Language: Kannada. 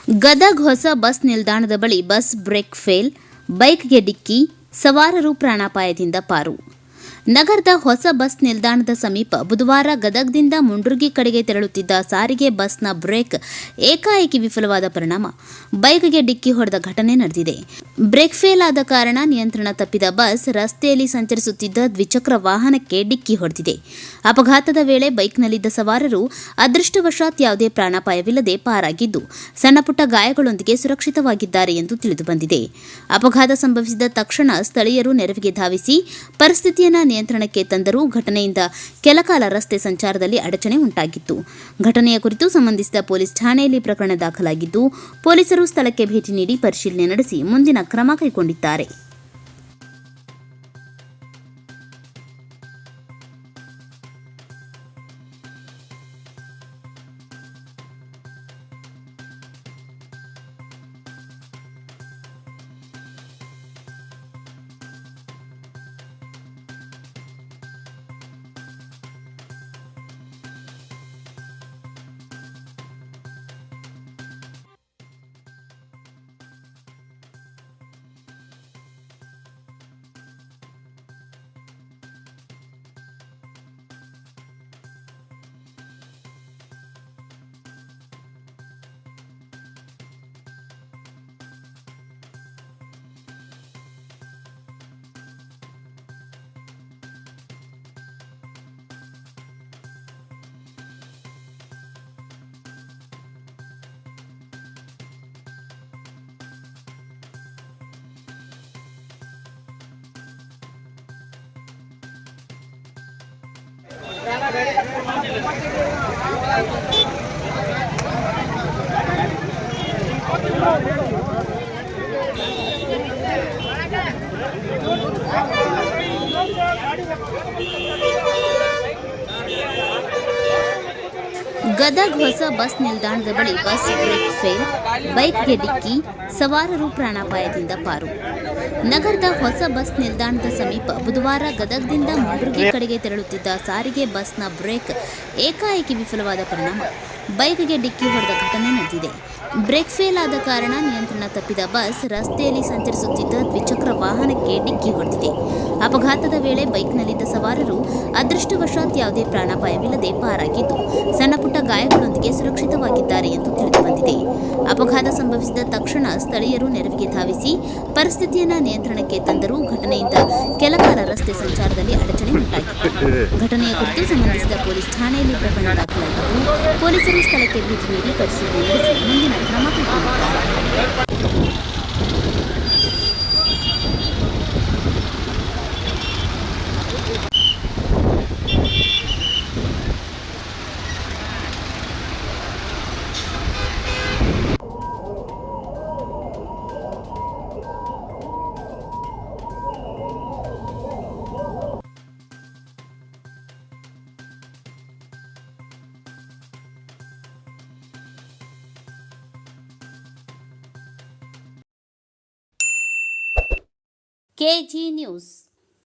ಗದಗ್ ಹೊಸ ಬಸ್ ನಿಲ್ದಾಣದ ಬಳಿ ಬಸ್ ಬ್ರೇಕ್ ಫೇಲ್, ಬೈಕ್ಗೆ ಡಿಕ್ಕಿ, ಸವಾರರು ಪ್ರಾಣಾಪಾಯದಿಂದ ಪಾರು. ನಗರದ ಹೊಸ ಬಸ್ ನಿಲ್ದಾಣದ ಸಮೀಪ ಬುಧವಾರ ಗದಗ್ದಿಂದ ಮುಂಡ್ರಗಿ ಕಡೆಗೆ ತೆರಳುತ್ತಿದ್ದ ಸಾರಿಗೆ ಬಸ್ನ ಬ್ರೇಕ್ ಏಕಾಏಕಿ ವಿಫಲವಾದ ಪರಿಣಾಮ ಬೈಕ್ಗೆ ಡಿಕ್ಕಿ ಹೊಡೆದ ಘಟನೆ ನಡೆದಿದೆ. ಬ್ರೇಕ್ ಫೇಲ್ ಆದ ಕಾರಣ ನಿಯಂತ್ರಣ ತಪ್ಪಿದ ಬಸ್ ರಸ್ತೆಯಲ್ಲಿ ಸಂಚರಿಸುತ್ತಿದ್ದ ದ್ವಿಚಕ್ರ ವಾಹನಕ್ಕೆ ಡಿಕ್ಕಿ ಹೊಡೆದಿದೆ. ಅಪಘಾತದ ವೇಳೆ ಬೈಕ್ನಲ್ಲಿದ್ದ ಸವಾರರು ಅದೃಷ್ಟವಶಾತ್ ಯಾವುದೇ ಪ್ರಾಣಾಪಾಯವಿಲ್ಲದೆ ಪಾರಾಗಿದ್ದು, ಸಣ್ಣಪುಟ್ಟ ಗಾಯಗಳೊಂದಿಗೆ ಸುರಕ್ಷಿತವಾಗಿದ್ದಾರೆ ಎಂದು ತಿಳಿದುಬಂದಿದೆ. ಅಪಘಾತ ಸಂಭವಿಸಿದ ತಕ್ಷಣ ಸ್ಥಳೀಯರು ನೆರವಿಗೆ ಧಾವಿಸಿ ಪರಿಸ್ಥಿತಿಯನ್ನು ನಿಯಂತ್ರಣಕ್ಕೆ ತಂದರೂ ಘಟನೆಯಿಂದ ಕೆಲಕಾಲ ರಸ್ತೆ ಸಂಚಾರದಲ್ಲಿ ಅಡಚಣೆ ಉಂಟಾಗಿತ್ತು. ಘಟನೆಯ ಕುರಿತು ಸಂಬಂಧಿಸಿದ ಪೊಲೀಸ್ ಠಾಣೆಯಲ್ಲಿ ಪ್ರಕರಣ ದಾಖಲಾಗಿದ್ದು, ಪೊಲೀಸರು ಸ್ಥಳಕ್ಕೆ ಭೇಟಿ ನೀಡಿ ಪರಿಶೀಲನೆ ನಡೆಸಿ ಮುಂದಿನ ಕ್ರಮ ಕೈಗೊಂಡಿದ್ದಾರೆ. ಗದಗ್ ಹೊಸ ಬಸ್ ನಿಲ್ದಾಣದ ಬಳಿ ಬಸ್ ಬ್ರೇಕ್ ಫೇಲ್, ಬೈಕ್ಗೆ ಡಿಕ್ಕಿ, ಸವಾರರು ಪ್ರಾಣಾಪಾಯದಿಂದ ಪಾರು. ನಗರದ ಹೊಸ ಬಸ್ ನಿಲ್ದಾಣದ ಸಮೀಪ ಬುಧವಾರ ಗದಗ್ದಿಂದ ಮುಂಡ್ರಗಿ ಕಡೆಗೆ ತೆರಳುತ್ತಿದ್ದ ಸಾರಿಗೆ ಬಸ್ನ ಬ್ರೇಕ್ ಏಕಾಏಕಿ ವಿಫಲವಾದ ಪರಿಣಾಮ ಬೈಕ್ಗೆ ಡಿಕ್ಕಿ ಹೊಡೆದ ಘಟನೆ ನಡೆದಿದೆ. ಬ್ರೇಕ್ ಫೇಲ್ ಆದ ಕಾರಣ ನಿಯಂತ್ರಣ ತಪ್ಪಿದ ಬಸ್ ರಸ್ತೆಯಲ್ಲಿ ಸಂಚರಿಸುತ್ತಿದ್ದ ದ್ವಿಚಕ್ರ ವಾಹನಕ್ಕೆ ಡಿಕ್ಕಿ ಹೊಡೆದಿದೆ. ಅಪಘಾತದ ವೇಳೆ ಬೈಕ್ನಲ್ಲಿದ್ದ ಸವಾರರು ಅದೃಷ್ಟವಶಾತ್ ಯಾವುದೇ ಪ್ರಾಣಾಪಾಯವಿಲ್ಲದೆ ಪಾರಾಗಿದ್ದು, ಸಣ್ಣಪುಟ್ಟ ಗಾಯಗಳೊಂದಿಗೆ ಸುರಕ್ಷಿತವಾಗಿದ್ದಾರೆ ಎಂದು ತಿಳಿದುಬಂದಿದೆ. ಅಪಘಾತ ಸಂಭವಿಸಿದ ತಕ್ಷಣ ಸ್ಥಳೀಯರು ನೆರವಿಗೆ ಧಾವಿಸಿ ಪರಿಸ್ಥಿತಿಯನ್ನು ನಿಯಂತ್ರಣಕ್ಕೆ ತಂದರೂ ಘಟನೆಯಿಂದ ಕೆಲಕಾಲ ರಸ್ತೆ ಸಂಚಾರದಲ್ಲಿ ಅಡಚಣೆ ಉಂಟಾಗಿತ್ತು. ಘಟನೆಯ ಕುರಿತು ಸಂಬಂಧಿಸಿದ ಪೊಲೀಸ್ ಠಾಣೆಯಲ್ಲಿ ಪ್ರಕರಣ ದಾಖಲಾಗಿದ್ದು, ಪೊಲೀಸರು ಸ್ಥಳಕ್ಕೆ ಭೇಟಿ ನೀಡಿ ಪರಿಶೀಲನೆ ನಡೆಸಿ ಮುಂದಿನ ಕ್ರಮ ಕೈಗೊಂಡಿದ್ದಾರೆ. KG News.